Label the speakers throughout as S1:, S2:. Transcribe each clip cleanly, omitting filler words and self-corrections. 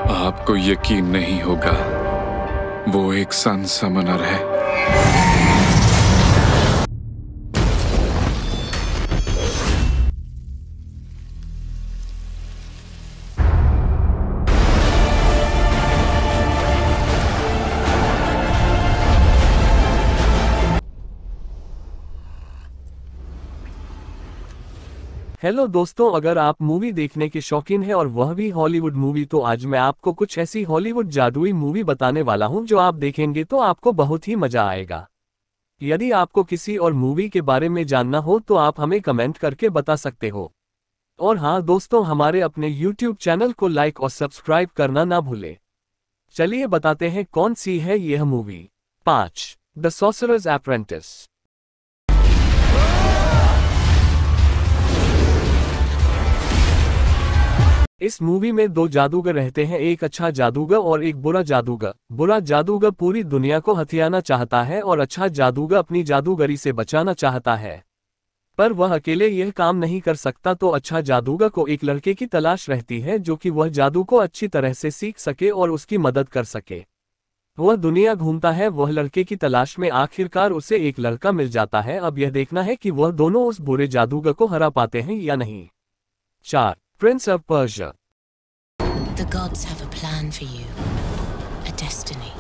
S1: आपको यकीन नहीं होगा, वो एक सन समनर है।
S2: हेलो दोस्तों, अगर आप मूवी देखने के शौकीन हैं और वह भी हॉलीवुड मूवी, तो आज मैं आपको कुछ ऐसी हॉलीवुड जादुई मूवी बताने वाला हूं जो आप देखेंगे तो आपको बहुत ही मजा आएगा। यदि आपको किसी और मूवी के बारे में जानना हो तो आप हमें कमेंट करके बता सकते हो। और हाँ दोस्तों, हमारे अपने YouTube चैनल को लाइक और सब्सक्राइब करना ना भूलें। चलिए बताते हैं कौन सी है यह मूवी। 5. The sorcerers apprentice. इस मूवी में दो जादूगर रहते हैं, एक अच्छा जादूगर और एक बुरा जादूगर। बुरा जादूगर पूरी दुनिया को हथियाना चाहता है और अच्छा जादूगर अपनी जादूगरी से बचाना चाहता है। पर वह अकेले यह काम नहीं कर सकता, तो अच्छा जादूगर को एक लड़के की तलाश रहती है जो कि वह जादू को अच्छी तरह से सीख सके और उसकी मदद कर सके। वह दुनिया घूमता है वह लड़के की तलाश में, आखिरकार उसे एक लड़का मिल जाता है। अब यह देखना है कि वह दोनों उस बुरे जादूगर को हरा पाते हैं या नहीं। 4. Prince of Persia.
S3: The gods have a plan for you, a destiny.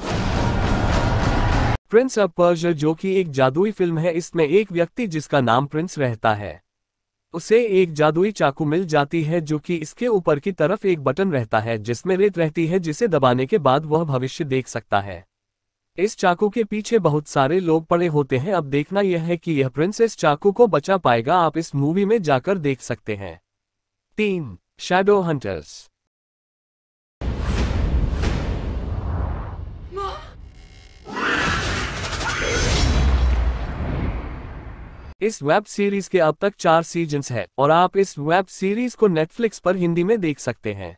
S2: Prince of Persia जो कि एक जादुई फिल्म है, इसमें एक व्यक्ति जिसका नाम प्रिंस रहता है, उसे एक जादुई चाकू मिल जाती है जो कि इसके ऊपर की तरफ एक बटन रहता है जिसमें रेत रहती है, जिसे दबाने के बाद वह भविष्य देख सकता है। इस चाकू के पीछे बहुत सारे लोग पड़े होते हैं। अब देखना यह है कि यह प्रिंस इस चाकू को बचा पाएगा। आप इस मूवी में जाकर देख सकते हैं। 3. Shadow hunters. इस वेब सीरीज के अब तक 4 सीजन्स हैं और आप इस वेब सीरीज को नेटफ्लिक्स पर हिंदी में देख सकते हैं।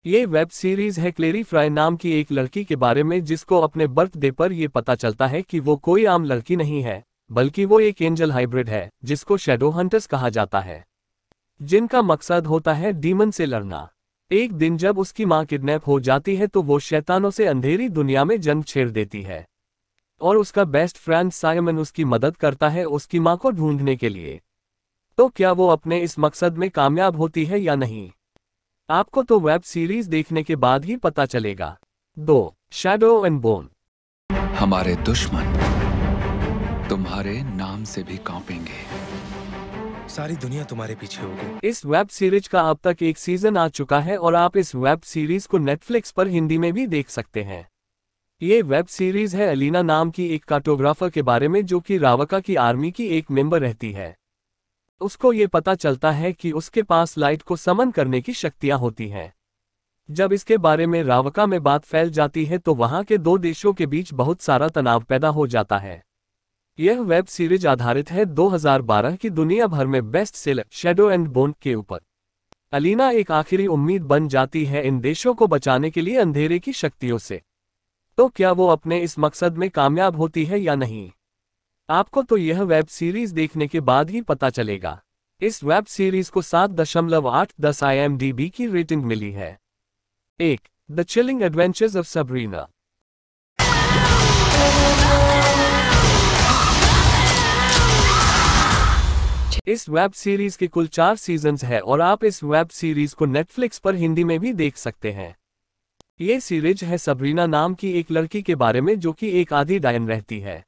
S2: ये वेब सीरीज है क्लेरी फ्राई नाम की एक लड़की के बारे में, जिसको अपने बर्थडे पर यह पता चलता है कि वो कोई आम लड़की नहीं है, बल्कि वो एक एंजल हाइब्रिड है जिसको शैडो हंटर्स कहा जाता है, जिनका मकसद होता है डीमन से लड़ना। एक दिन जब उसकी मां किडनैप हो जाती है तो वो शैतानों से अंधेरी दुनिया में जंग छेड़ देती है और उसका बेस्ट फ्रेंड साइमन उसकी मदद करता है उसकी मां को ढूंढने के लिए। तो क्या वो अपने इस मकसद में कामयाब होती है या नहीं, आपको तो वेब सीरीज देखने के बाद ही पता चलेगा। 2. Shadow and bone.
S1: हमारे दुश्मन तुम्हारे नाम से भी कांपेंगे।
S4: सारी दुनिया तुम्हारे पीछे होगी।
S2: इस वेब सीरीज का अब तक एक सीजन आ चुका है और आप इस वेब सीरीज को नेटफ्लिक्स पर हिंदी में भी देख सकते हैं। ये वेब सीरीज है अलीना नाम की एक कार्टोग्राफर के बारे में, जो कि रावका की आर्मी की एक मेंबर रहती है। उसको ये पता चलता है कि उसके पास लाइट को समन करने की शक्तियां होती हैं। जब इसके बारे में रावका में बात फैल जाती है तो वहां के दो देशों के बीच बहुत सारा तनाव पैदा हो जाता है। यह वेब सीरीज आधारित है 2012 की दुनिया भर में best seller shadow and bone के ऊपर। अलीना एक आखिरी उम्मीद बन जाती है इन देशों को बचाने के लिए अंधेरे की शक्तियों से। तो क्या वो अपने इस मकसद में कामयाब होती है या नहीं, आपको तो यह वेब सीरीज देखने के बाद ही पता चलेगा। इस वेब सीरीज को 7.8/10 IMDb की रेटिंग मिली है। 1. The chilling adventures of Sabrina. इस वेब सीरीज के कुल 4 सीजन्स हैं और आप इस वेब सीरीज को नेटफ्लिक्स पर हिंदी में भी देख सकते हैं। ये सीरीज है सबरीना नाम की एक लड़की के बारे में, जो कि एक आधी डायन रहती है।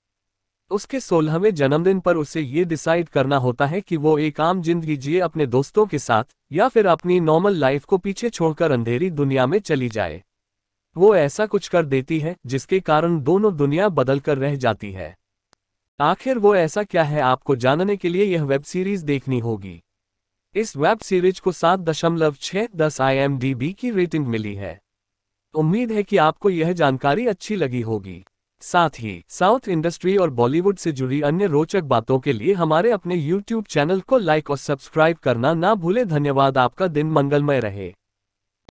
S2: उसके 16वें जन्मदिन पर उसे ये डिसाइड करना होता है कि वो एक आम जिंदगी जिए अपने दोस्तों के साथ, या फिर अपनी नॉर्मल लाइफ को पीछे छोड़कर अंधेरी दुनिया में चली जाए। वो ऐसा कुछ कर देती है जिसके कारण दोनों दुनिया बदल कर रह जाती है। आखिर वो ऐसा क्या है, आपको जानने के लिए यह वेब सीरीज देखनी होगी। इस वेब सीरीज को 7.6/10 IMDb की रेटिंग मिली है। उम्मीद है कि आपको यह जानकारी अच्छी लगी होगी। साथ ही साउथ इंडस्ट्री और बॉलीवुड से जुड़ी अन्य रोचक बातों के लिए हमारे अपने YouTube चैनल को लाइक और सब्सक्राइब करना ना भूलें। धन्यवाद। आपका दिन मंगलमय रहे।